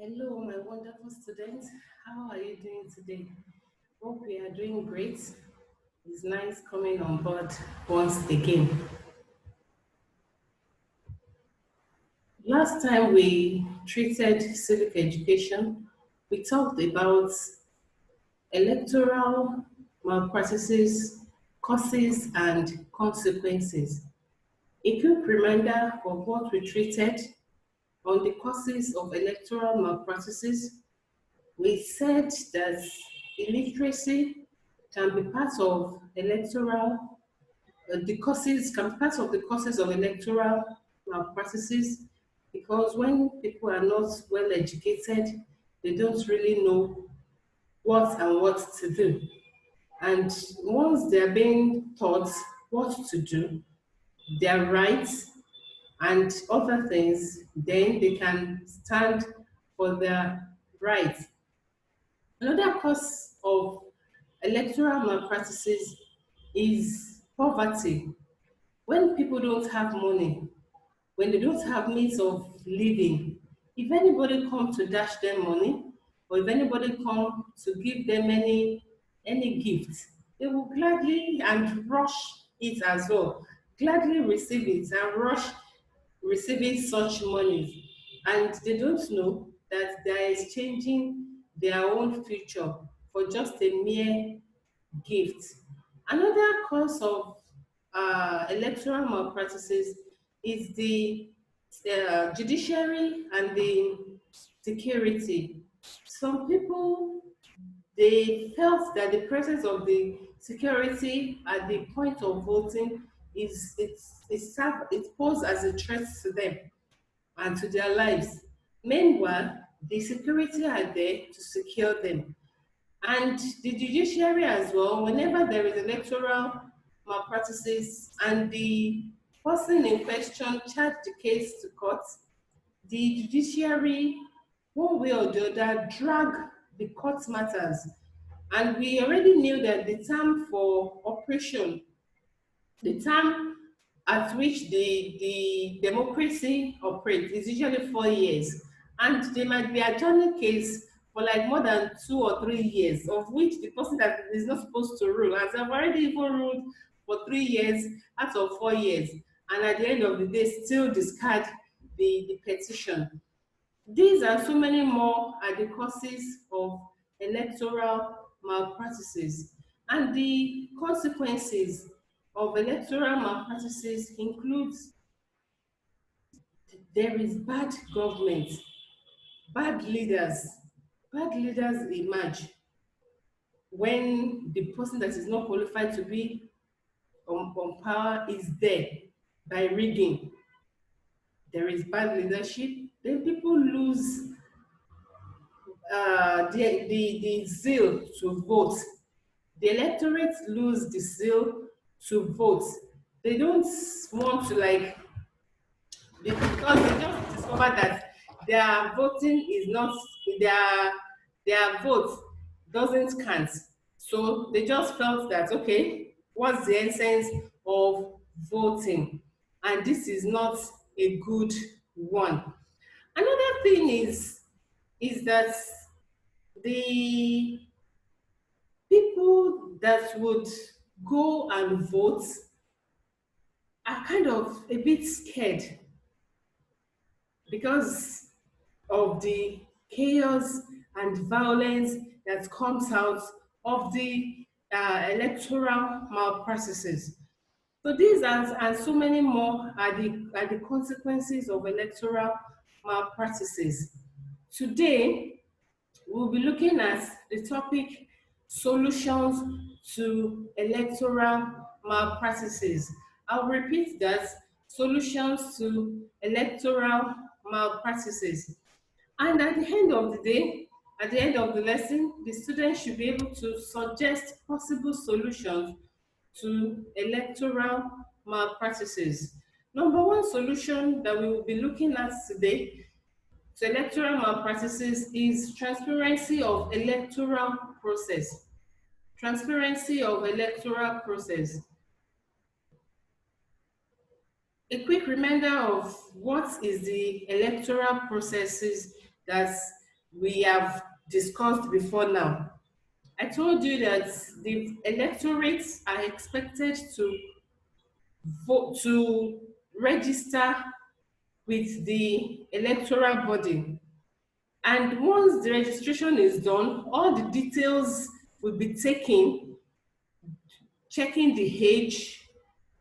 Hello, my wonderful students. How are you doing today? Hope we are doing great. It's nice coming on board once again. Last time we treated civic education, we talked about electoral malpractices, causes, and consequences. A quick reminder of what we treated on the causes of electoral malpractices. We said that illiteracy can be part of electoral, the causes can be part of the causes of electoral malpractices because when people are not well educated, they don't really know what and what to do. And once they're being taught what to do, their rights and other things, then they can stand for their rights. Another cause of electoral malpractices is poverty. When people don't have money, when they don't have means of living, if anybody come to dash them money, or if anybody come to give them any gift, they will gladly and rush it as well, gladly receive it and rush receiving such money. And they don't know that they are exchanging their own future for just a mere gift. Another cause of electoral malpractices is the judiciary and the security. Some people they felt that the presence of the security at the point of voting it posed as a threat to them and to their lives. Meanwhile, the security are there to secure them. And the judiciary as well, whenever there is electoral malpractices and the person in question charge the case to court, the judiciary, one way or the other, drag the court matters. And we already knew that the term for operation, the term at which the democracy operates is usually 4 years. And they might be adjourning case for like more than 2 or 3 years, of which the person that is not supposed to rule has have already even ruled for 3 years out of 4 years. And at the end of the day, still discard the petition. These and so many more are the causes of electoral malpractices. And the consequences of electoral malpractices includes there is bad government, bad leaders. Bad leaders emerge when the person that is not qualified to be on power is there by rigging. There is bad leadership. Then people lose the zeal to vote. The electorate lose the zeal to vote. They don't want to like because they just discover that their voting is not their their vote doesn't count. So they just felt that okay, what's the essence of voting? And this is not a good one. Another thing is that the people that would go and vote are kind of a bit scared because of the chaos and violence that comes out of the electoral malpractices. So these and so many more are the consequences of electoral malpractices. Today, we'll be looking at the topic solutions to electoral malpractices. I'll repeat that solutions to electoral malpractices. And at the end of the day, at the end of the lesson, the students should be able to suggest possible solutions to electoral malpractices. Number one solution that we will be looking at today to electoral malpractices is transparency of electoral process. Transparency of electoral process. A quick reminder of what is the electoral processes that we have discussed before now. I told you that the electorates are expected to vote, to register with the electoral body. And once the registration is done, all the details will be taken, checking the age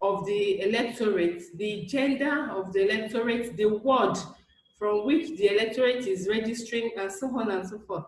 of the electorate, the gender of the electorate, the ward from which the electorate is registering, and so on and so forth.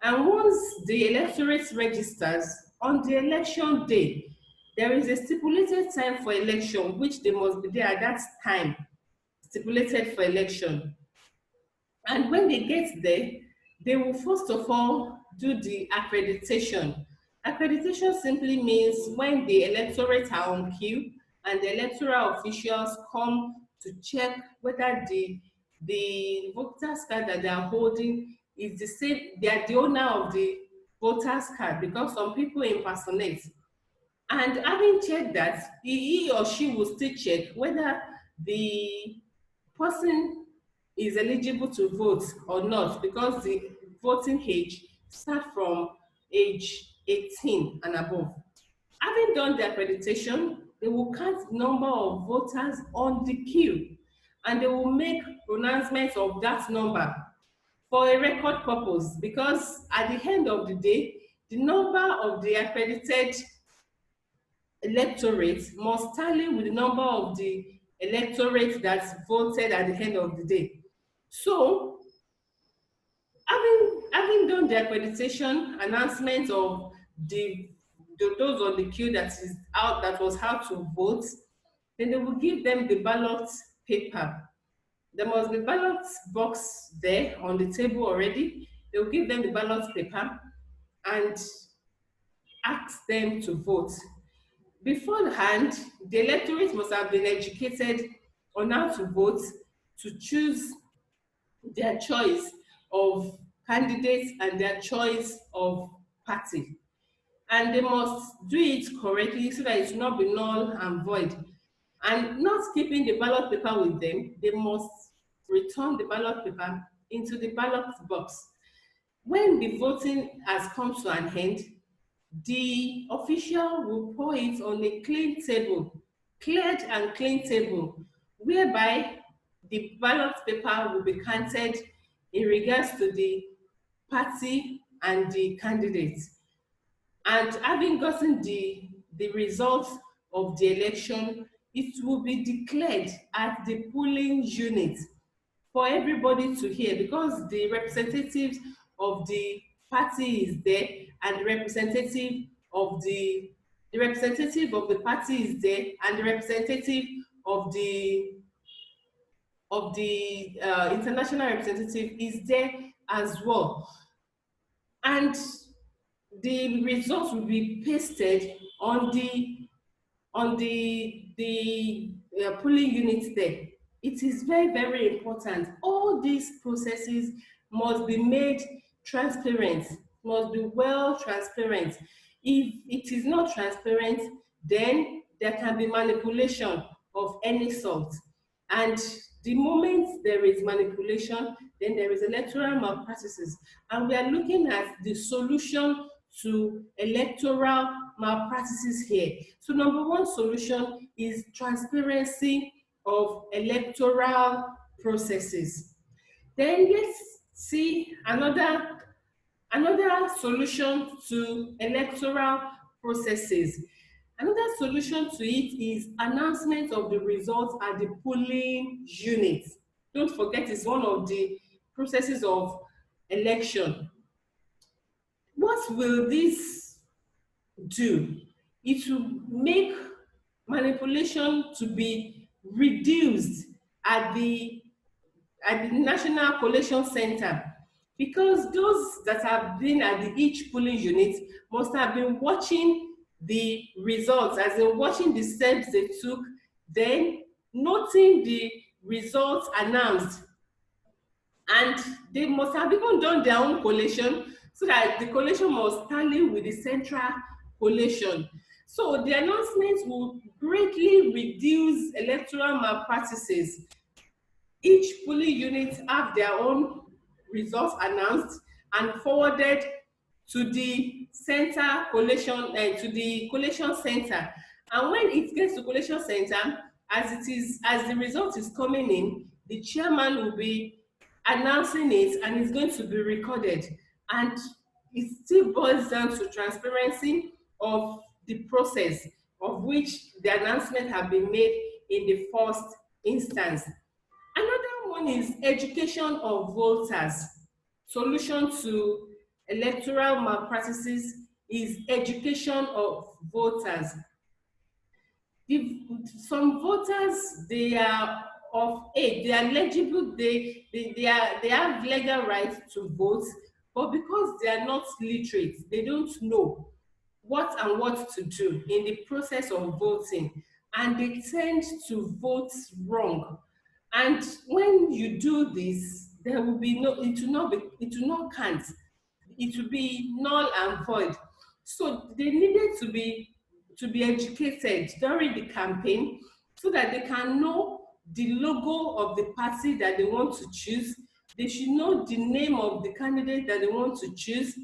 And once the electorate registers, on the election day, there is a stipulated time for election, which they must be there at that time stipulated for election. And when they get there, they will first of all do the accreditation. Accreditation simply means when the electorate are on queue and the electoral officials come to check whether the voters card that they are holding is the same, they are the owner of the voters card, because some people impersonate. And having checked that, he or she will still check whether the person is eligible to vote or not, because the voting age starts from age 18 and above. Having done the accreditation, they will count the number of voters on the queue, and they will make pronouncements of that number for a record purpose, because at the end of the day, the number of the accredited electorate must tally with the number of the electorate that's voted at the end of the day. So, having done the accreditation announcement of those on the queue that is out, that was how to vote, then they will give them the ballot paper. There must be ballot box there on the table already. They will give them the ballot paper and ask them to vote. Beforehand, the electorate must have been educated on how to vote, to choose their choice of candidates and their choice of party. And they must do it correctly so that it will not be null and void. And not keeping the ballot paper with them, they must return the ballot paper into the ballot box. When the voting has come to an end, the official will pour it on a clean table, cleared and clean table, whereby the ballot paper will be counted in regards to the party and the candidates. And having gotten the results of the election, it will be declared at the polling unit for everybody to hear, because the representatives of the party is there, and the representative of the party is there, and the representative of the international representative is there as well. And the results will be pasted on the polling unit there. It is very, very important. All these processes must be made transparent, must be well transparent. If it is not transparent, then there can be manipulation of any sort. And the moment there is manipulation, then there is electoral malpractices. And we are looking at the solution to electoral malpractices here. So number one solution is transparency of electoral processes. Then let's see another solution to electoral processes. Another solution to it is announcement of the results at the polling unit. Don't forget, it's one of the processes of election. What will this do? It will make manipulation to be reduced at the National Collation Center, because those that have been at each polling unit must have been watching the results, as in watching the steps they took, then noting the results announced, and they must have even done their own collation, so that the collation must tally with the central collation. So the announcement will greatly reduce electoral malpractices. Each polling unit have their own results announced and forwarded to the center collation to the collation center. And when it gets to collation center, as the result is coming in, the chairman will be announcing it and it's going to be recorded. And it still boils down to transparency of the process of which the announcement have been made in the first instance. Another one is education of voters. Solution to electoral malpractices is education of voters. Some voters, they are of age, they are eligible, they have legal right to vote, but because they are not literate, they don't know what to do in the process of voting, and they tend to vote wrong. And when you do this, there will be no, it will not count, it will be null and void. So they needed to be educated during the campaign so that they can know the logo of the party that they want to choose. They should know the name of the candidate that they want to choose,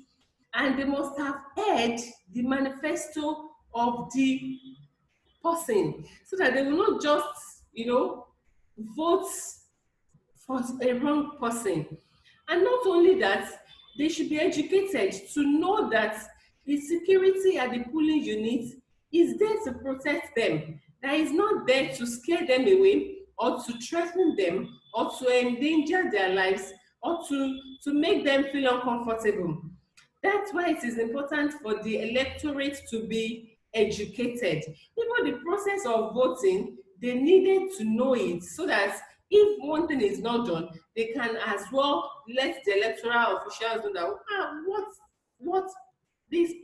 and they must have heard the manifesto of the person so that they will not just, vote for a wrong person. And not only that, they should be educated to know that the security at the polling unit is there to protect them, that is not there to scare them away or to threaten them or to endanger their lives or to make them feel uncomfortable. That's why it is important for the electorate to be educated. Even the process of voting, they needed to know it so that if one thing is not done, they can as well let the electoral officials know that what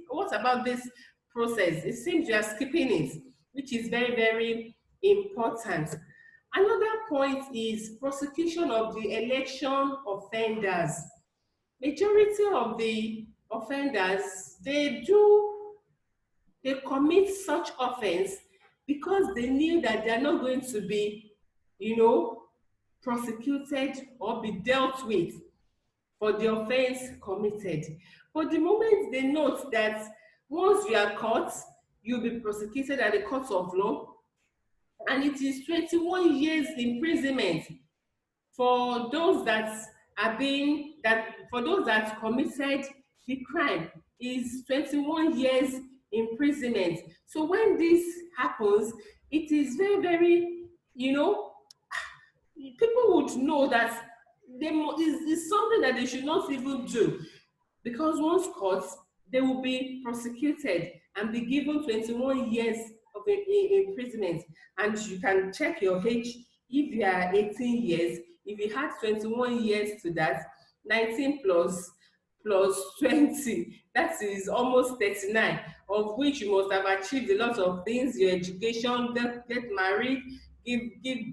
what about this process? It seems you are skipping it, which is very, very important. Another point is prosecution of the election offenders. Majority of the offenders, they commit such offense because they knew that they are not going to be, prosecuted or be dealt with for the offense committed. But the moment they note that once you are caught, you'll be prosecuted at the court of law, and it is 21 years imprisonment for those that for those that committed the crime, is 21 years imprisonment. So when this happens, it is very, very, people would know that is something that they should not even do, because once caught, they will be prosecuted and be given 21 years of imprisonment. And you can check your age. If you are 18 years, if you had 21 years to that, 19 plus 20, that is almost 39, of which you must have achieved a lot of things: your education, get married, give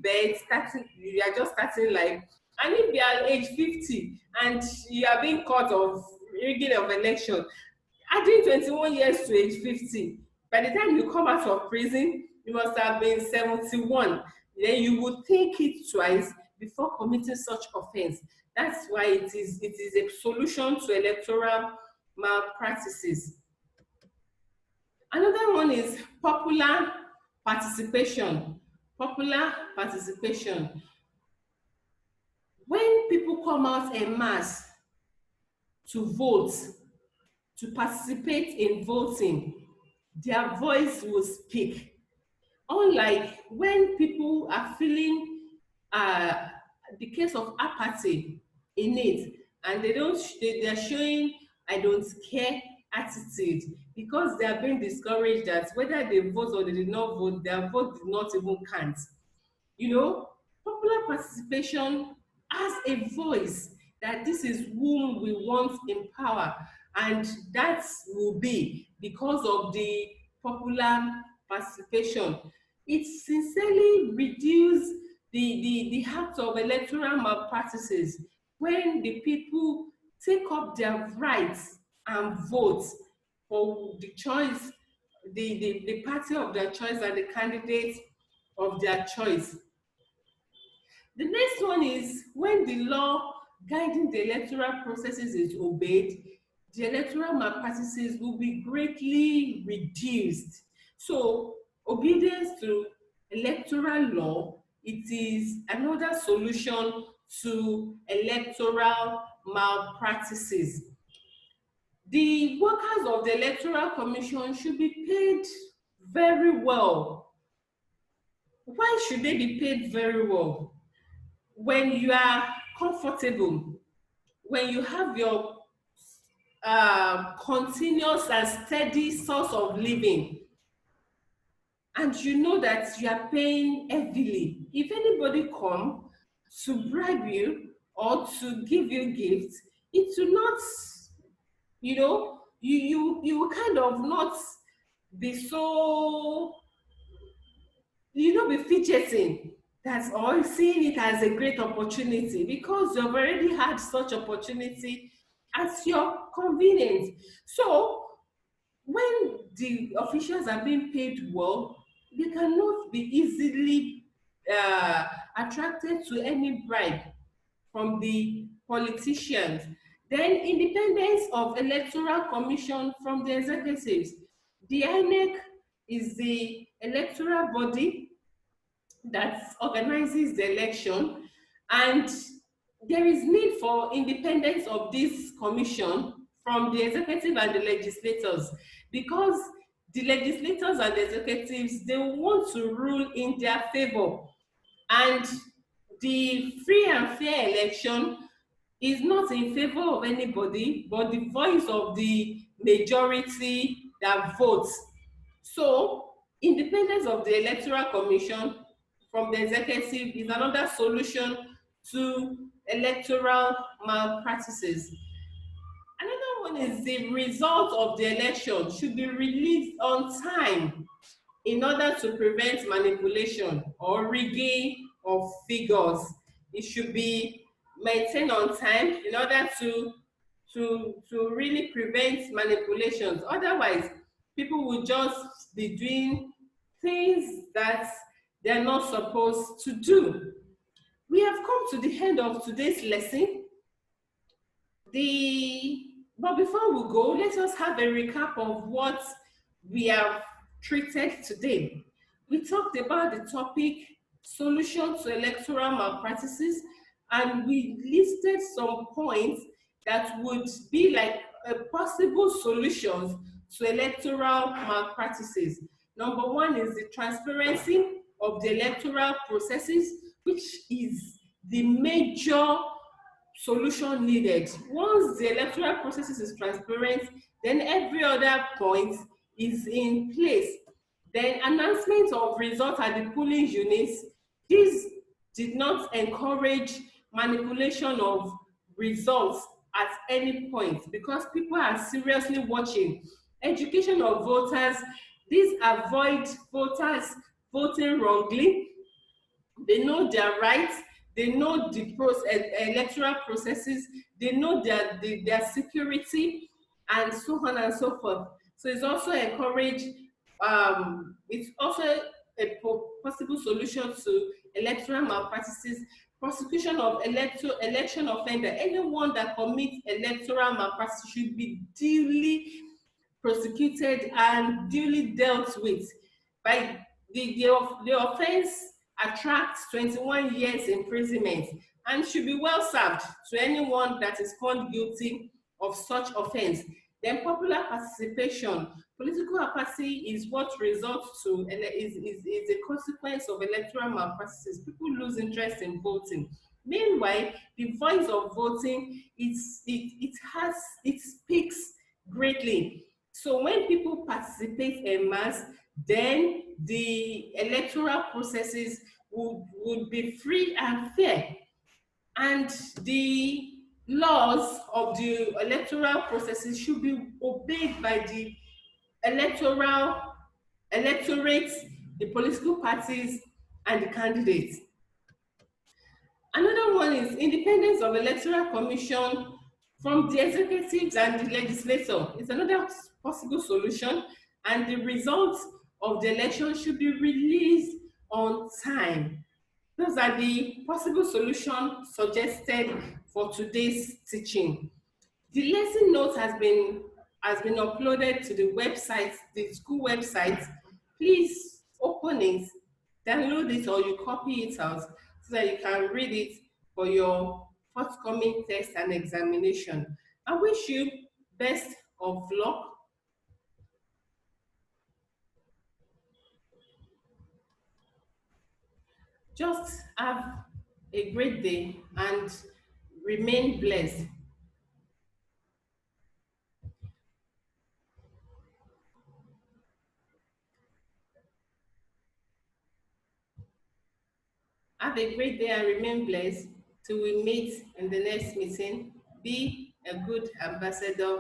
birth, starting, you are just starting life. And if you are age 50 and you are being caught of rigging of election, adding 21 years to age 50, by the time you come out of prison, you must have been 71. Then you would think it twice before committing such offense. That's why it is a solution to electoral malpractices. Another one is popular participation. Popular participation. When people come out en masse to vote, to participate in voting, their voice will speak. Unlike when people are feeling the case of apathy in it, and they are showing I don't care attitude because they are being discouraged that whether they vote or they did not vote, their vote did not even count. Popular participation has a voice that this is whom we want in power, and that will be because of the popular participation. It sincerely reduces the act of electoral malpractices when the people take up their rights and vote for the choice, the party of their choice and the candidate of their choice. The next one is when the law guiding the electoral processes is obeyed, the electoral malpractices will be greatly reduced. So, obedience to electoral law, it is another solution to electoral malpractices. The workers of the Electoral Commission should be paid very well. Why should they be paid very well? When you are comfortable, when you have your continuous and steady source of living, and you know that you are paying heavily, if anybody come to bribe you or to give you gifts, it will not, you will kind of not be so, be fidgeting, that's all, seeing it as a great opportunity, because you've already had such opportunity at your convenience. So when the officials are being paid well, they cannot be easily attracted to any bribe from the politicians. Then independence of electoral commission from the executives. The INEC is the electoral body that organizes the election, and there is need for independence of this commission from the executive and the legislators, because the legislators and the executives, they want to rule in their favor, and the free and fair election is not in favor of anybody but the voice of the majority that votes. So, independence of the Electoral Commission from the executive is another solution to electoral malpractices. Another one is the result of the election should be released on time in order to prevent manipulation or rigging of figures. It should be maintained on time in order to really prevent manipulations. Otherwise, people will just be doing things that they're not supposed to do. We have come to the end of today's lesson. But before we go, let us have a recap of what we have treated today. We talked about the topic solution to electoral malpractices, and we listed some points that would be like a possible solutions to electoral malpractices. Number one is the transparency of the electoral processes, which is the major solution needed. Once the electoral process is transparent, then every other point is in place. Then announcement of results at the polling units. This did not encourage manipulation of results at any point because people are seriously watching. Education of voters. This avoid voters voting wrongly. They know their rights, they know the electoral processes, they know their security, and so on and so forth. So it's also encourage, it's also a possible solution to electoral malpractices. Prosecution of election offender. Anyone that commits electoral malpractice should be duly prosecuted and duly dealt with. By the offense attracts 21 years imprisonment and should be well served to anyone that is found guilty of such offense. Then popular participation. Political apathy is what results to is a consequence of electoral malpractices. People lose interest in voting. Meanwhile, the voice of voting, it speaks greatly. So when people participate en masse, then the electoral processes would be free and fair. And the laws of the electoral processes should be obeyed by the electoral electorate, the political parties, and the candidates. Another one is independence of electoral commission from the executives and the legislature. It's another possible solution, and the results of the election should be released on time. Those are the possible solutions suggested for today's teaching. The lesson notes has been uploaded to the website, the school website. Please open it, download it, or you copy it out so that you can read it for your forthcoming test and examination. I wish you best of luck. Just have a great day and remain blessed. Have a great day and remain blessed till we meet in the next meeting. Be a good ambassador